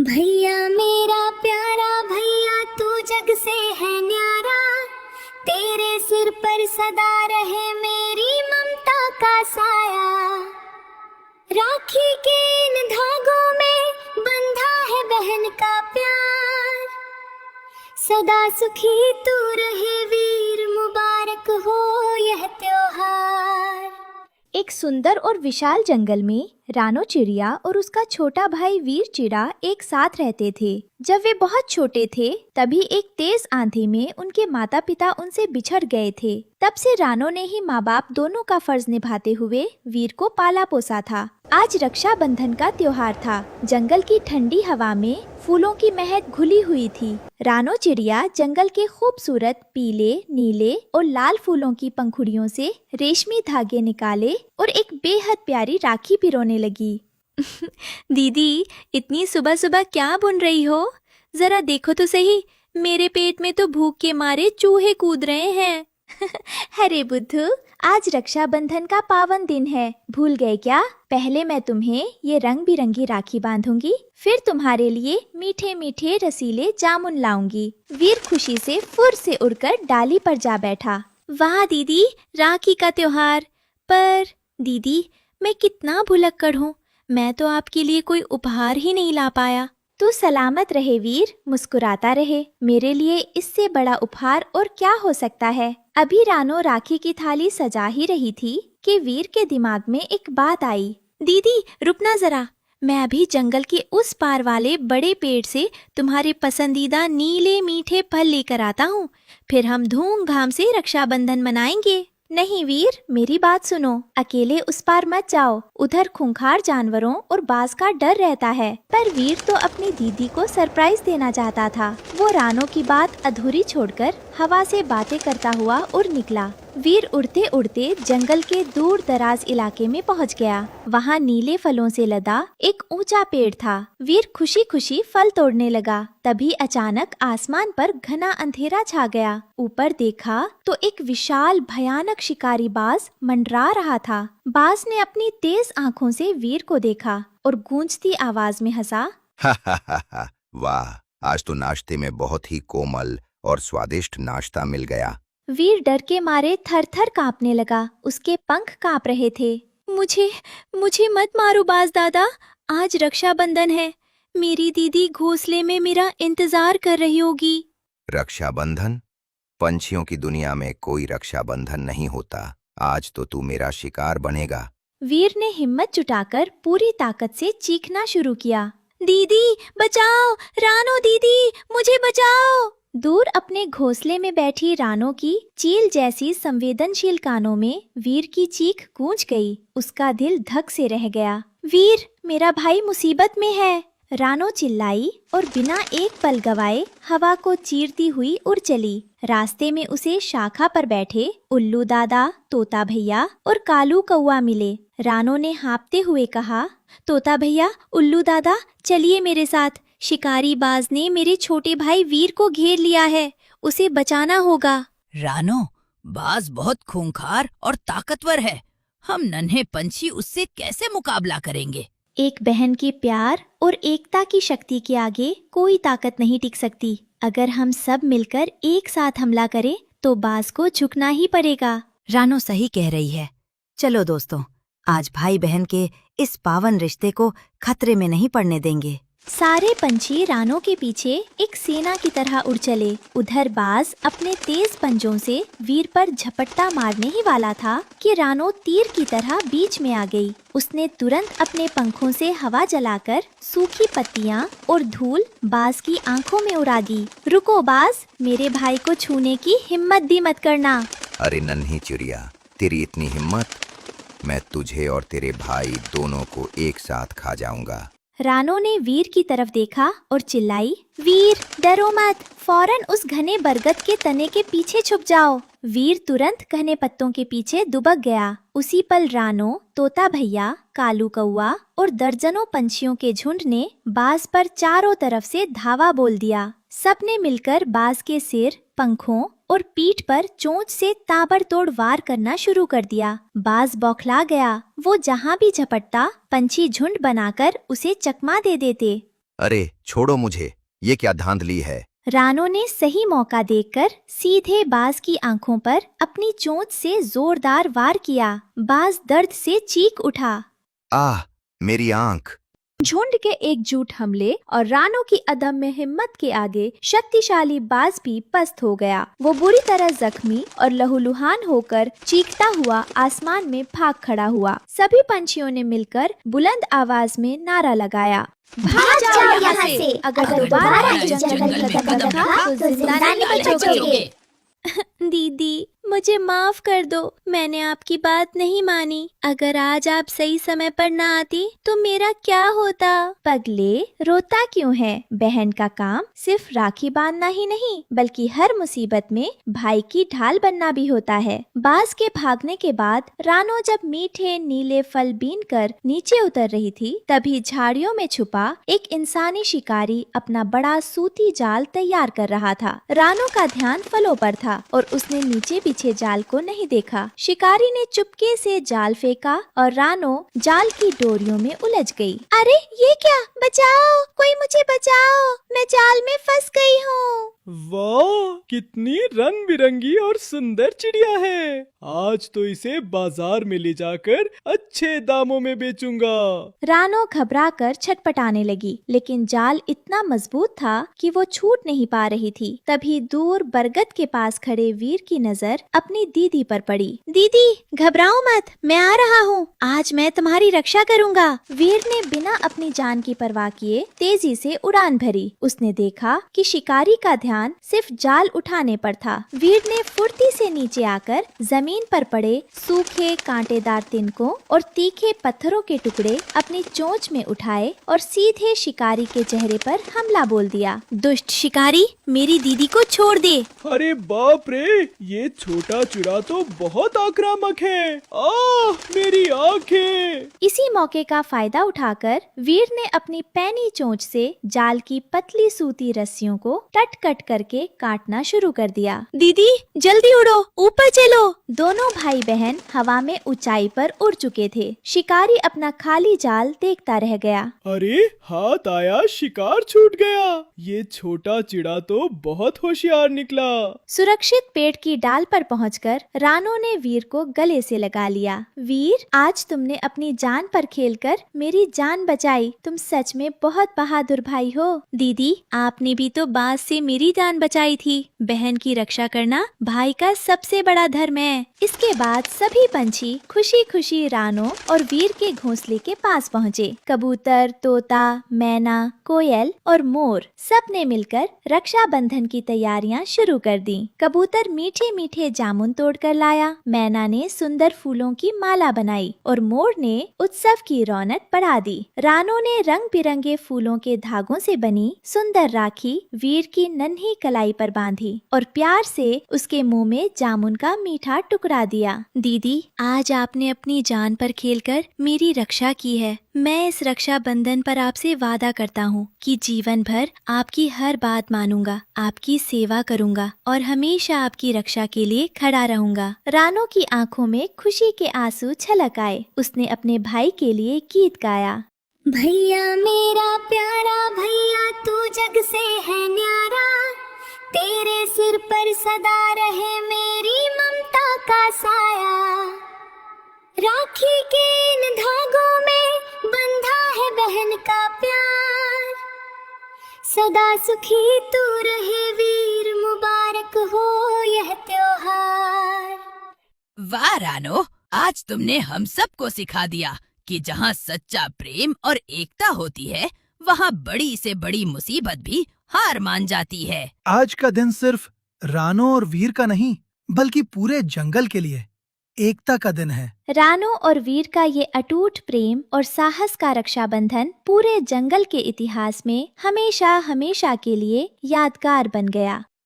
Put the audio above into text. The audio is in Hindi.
भैया मेरा प्यारा भैया तू जग से है न्यारा, तेरे सिर पर सदा रहे मेरी ममता का साया। राखी के इन धागों में बंधा है बहन का प्यार, सदा सुखी तू रहे वीर, मुबारक हो यह त्योहार। एक सुंदर और विशाल जंगल में रानो चिड़िया और उसका छोटा भाई वीर चिड़ा एक साथ रहते थे। जब वे बहुत छोटे थे तभी एक तेज आंधी में उनके माता पिता उनसे बिछड़ गए थे। तब से रानो ने ही माँ बाप दोनों का फर्ज निभाते हुए वीर को पाला पोसा था। आज रक्षाबंधन का त्योहार था। जंगल की ठंडी हवा में फूलों की महक घुली हुई थी। रानो चिड़िया जंगल के खूबसूरत पीले, नीले और लाल फूलों की पंखुड़ियों से रेशमी धागे निकाले और एक बेहद प्यारी राखी पिरोने लगी। दीदी, इतनी सुबह सुबह क्या बुन रही हो? जरा देखो तो सही, मेरे पेट में तो भूख के मारे चूहे कूद रहे हैं। अरे बुद्धू, आज रक्षाबंधन का पावन दिन है, भूल गए क्या? पहले मैं तुम्हें ये रंग बिरंगी राखी बांधूंगी, फिर तुम्हारे लिए मीठे मीठे रसीले जामुन लाऊंगी। वीर खुशी से फुर से उड़कर डाली पर जा बैठा। वाह दीदी, राखी का त्योहार। पर दीदी, मैं कितना भुलक्कड़ हूँ, मैं तो आपके लिए कोई उपहार ही नहीं ला पाया। तू सलामत रहे वीर, मुस्कुराता रहे। मेरे लिए इससे बड़ा उपहार और क्या हो सकता है। अभी रानो राखी की थाली सजा ही रही थी कि वीर के दिमाग में एक बात आई। दीदी रुकना जरा, मैं अभी जंगल के उस पार वाले बड़े पेड़ से तुम्हारे पसंदीदा नीले मीठे फल लेकर आता हूँ, फिर हम धूमधाम से रक्षाबंधन मनाएंगे। नहीं वीर, मेरी बात सुनो, अकेले उस पार मत जाओ, उधर खूंखार जानवरों और बाज का डर रहता है। पर वीर तो अपनी दीदी को सरप्राइज देना चाहता था। वो रानो की बात अधूरी छोड़कर हवा से बातें करता हुआ उड़ निकला। वीर उड़ते उड़ते जंगल के दूर दराज इलाके में पहुंच गया। वहाँ नीले फलों से लदा एक ऊंचा पेड़ था। वीर खुशी खुशी फल तोड़ने लगा। तभी अचानक आसमान पर घना अंधेरा छा गया। ऊपर देखा तो एक विशाल भयानक शिकारी बाज मंडरा रहा था। बाज ने अपनी तेज आंखों से वीर को देखा और गूंजती आवाज में हंसा। हा हा हा हा, वाह, आज तो नाश्ते में बहुत ही कोमल और स्वादिष्ट नाश्ता मिल गया। वीर डर के मारे थर थर कांपने लगा। उसके पंख कांप रहे थे। मुझे मुझे मत मारो बाज दादा, आज रक्षाबंधन है। मेरी दीदी घोंसले में मेरा इंतजार कर रही होगी। रक्षाबंधन? पंछियों की दुनिया में कोई रक्षाबंधन नहीं होता। आज तो तू मेरा शिकार बनेगा। वीर ने हिम्मत जुटाकर पूरी ताकत से चीखना शुरू किया। दीदी बचाओ, रानो दीदी, मुझे बचाओ। दूर अपने घोंसले में बैठी रानो की चील जैसी संवेदनशील कानों में वीर की चीख गूंज गई। उसका दिल धक से रह गया। वीर, मेरा भाई मुसीबत में है। रानो चिल्लाई और बिना एक पल गवाए हवा को चीरती हुई उड़ चली। रास्ते में उसे शाखा पर बैठे उल्लू दादा, तोता भैया और कालू कौआ मिले। रानो ने हाँफते हुए कहा, तोता भैया, उल्लू दादा, चलिए मेरे साथ। शिकारी बाज ने मेरे छोटे भाई वीर को घेर लिया है, उसे बचाना होगा। रानो, बाज बहुत खूंखार और ताकतवर है। हम नन्हे पंछी उससे कैसे मुकाबला करेंगे? एक बहन के प्यार और एकता की शक्ति के आगे कोई ताकत नहीं टिक सकती। अगर हम सब मिलकर एक साथ हमला करें तो बाज को झुकना ही पड़ेगा। रानो सही कह रही है। चलो दोस्तों, आज भाई बहन के इस पावन रिश्ते को खतरे में नहीं पड़ने देंगे। सारे पंछी रानो के पीछे एक सेना की तरह उड़ चले। उधर बाज अपने तेज पंजों से वीर पर झपट्टा मारने ही वाला था कि रानो तीर की तरह बीच में आ गई। उसने तुरंत अपने पंखों से हवा जलाकर सूखी पत्तियां और धूल बाज की आंखों में उड़ा दी। रुको बाज, मेरे भाई को छूने की हिम्मत भी मत करना। अरे नन्ही चिड़िया, तेरी इतनी हिम्मत? मैं तुझे और तेरे भाई दोनों को एक साथ खा जाऊंगा। रानो ने वीर की तरफ देखा और चिल्लाई, वीर डरो मत, फौरन उस घने बरगद के तने के पीछे छुप जाओ। वीर तुरंत घने पत्तों के पीछे दुबक गया। उसी पल रानो, तोता भैया, कालू कौआ और दर्जनों पंछियों के झुंड ने बाज पर चारों तरफ से धावा बोल दिया। सबने मिलकर बाज के सिर, पंखों और पीठ पर चोंच से ताबड़तोड़ वार करना शुरू कर दिया। बाज बौखला गया। वो जहाँ भी झपटता पंछी झुंड बनाकर उसे चकमा दे देते। अरे छोड़ो मुझे, ये क्या धांधली है। रानो ने सही मौका देखकर सीधे बाज की आंखों पर अपनी चोंच से जोरदार वार किया। बाज दर्द से चीख उठा। आह, मेरी आंख। झुंड के एकजुट हमले और रानो की अदम्य हिम्मत के आगे शक्तिशाली बाज भी पस्त हो गया। वो बुरी तरह जख्मी और लहूलुहान होकर चीखता हुआ आसमान में भाग खड़ा हुआ। सभी पंछियों ने मिलकर बुलंद आवाज में नारा लगाया, भाग जाओ यहाँ से। अगर दोबारा इस जंगल में कदम रखा तो जिंदा नहीं बचोगे। दीदी, मुझे माफ कर दो, मैंने आपकी बात नहीं मानी। अगर आज आप सही समय पर ना आती तो मेरा क्या होता? पगले, रोता क्यों है? बहन का काम सिर्फ राखी बांधना ही नहीं बल्कि हर मुसीबत में भाई की ढाल बनना भी होता है। बाज के भागने के बाद रानो जब मीठे नीले फल बीन कर नीचे उतर रही थी, तभी झाड़ियों में छुपा एक इंसानी शिकारी अपना बड़ा सूती जाल तैयार कर रहा था। रानो का ध्यान फलों पर था और उसने नीचे पीछे जाल को नहीं देखा। शिकारी ने चुपके से जाल फेंका और रानो जाल की डोरियों में उलझ गई। अरे ये क्या? बचाओ, कोई मुझे बचाओ, मैं जाल में फंस गई हूँ। वाह, कितनी रंग बिरंगी और सुंदर चिड़िया है। आज तो इसे बाजार में ले जाकर अच्छे दामों में बेचूंगा। रानो घबराकर छटपटाने लगी, लेकिन जाल इतना मजबूत था कि वो छूट नहीं पा रही थी। तभी दूर बरगद के पास खड़े वीर की नजर अपनी दीदी पर पड़ी। दीदी, घबराओ मत, मैं आ रहा हूँ। आज मैं तुम्हारी रक्षा करूँगा। वीर ने बिना अपनी जान की परवाह किए तेजी से उड़ान भरी। उसने देखा कि शिकारी का ध्यान सिर्फ जाल उठाने पर था। वीर ने फुर्ती से नीचे आकर जमीन पर पड़े सूखे कांटेदार तिनकों और तीखे पत्थरों के टुकड़े अपनी चोंच में उठाए और सीधे शिकारी के चेहरे पर हमला बोल दिया। दुष्ट शिकारी, मेरी दीदी को छोड़ दे। अरे बाप रे, ये छोटा चिड़ा तो बहुत आक्रामक है। आह, मेरी आंखें। इसी मौके का फायदा उठाकर वीर ने अपनी पैनी चोंच से जाल की पतली सूती रस्सियों को कट कट करके काटना शुरू कर दिया। दीदी, जल्दी उड़ो, ऊपर चलो। दोनों भाई बहन हवा में ऊंचाई पर उड़ चुके थे। शिकारी अपना खाली जाल देखता रह गया। अरे हाथ आया, शिकार छूट गया। ये छोटा चिड़ा तो बहुत होशियार निकला। सुरक्षित पेड़ की डाल पर पहुंचकर रानो ने वीर को गले से लगा लिया। वीर, आज तुमने अपनी जान पर खेलकर मेरी जान बचाई। तुम सच में बहुत बहादुर भाई हो। दीदी, आपने भी तो बाज से मेरी जान बचाई थी। बहन की रक्षा करना भाई का सबसे बड़ा धर्म है। इसके बाद सभी पंछी खुशी खुशी रानो और वीर के घोंसले के पास पहुँचे। कबूतर, तोता, मैना, कोयल और मोर सब ने मिलकर रक्षाबंधन की तैयारियां शुरू कर दी। कबूतर मीठे मीठे जामुन तोड़कर लाया, मैना ने सुंदर फूलों की माला बनाई और मोर ने उत्सव की रौनक बढ़ा दी। रानो ने रंग बिरंगे फूलों के धागों से बनी सुंदर राखी वीर की नन्ही कलाई पर बांधी और प्यार से उसके मुंह में जामुन का मीठा टुकड़ा दिया। दीदी, आज आपने अपनी जान पर खेलकर मेरी रक्षा की है। मैं इस रक्षा बंधन पर आपसे वादा करता हूँ कि जीवन भर आपकी हर बात मानूंगा, आपकी सेवा करूंगा और हमेशा आपकी रक्षा के लिए खड़ा रहूंगा। रानो की आंखों में खुशी के आंसू छलक आए। उसने अपने भाई के लिए गीत गाया। भैया मेरा प्यारा भैया, तू जग से है न्यारा, तेरे सिर पर सदा रहे मेरी ममता का साया। राखी के इन धागों में बंधा है बहन का प्यार, सदा सुखी तू रहे वीर, मुबारक हो यह त्योहार। वाह रानो, आज तुमने हम सबको सिखा दिया कि जहाँ सच्चा प्रेम और एकता होती है, वहाँ बड़ी से बड़ी मुसीबत भी हार मान जाती है। आज का दिन सिर्फ रानो और वीर का नहीं, बल्कि पूरे जंगल के लिए एकता का दिन है। रानो और वीर का ये अटूट प्रेम और साहस का रक्षाबंधन पूरे जंगल के इतिहास में हमेशा हमेशा के लिए यादगार बन गया।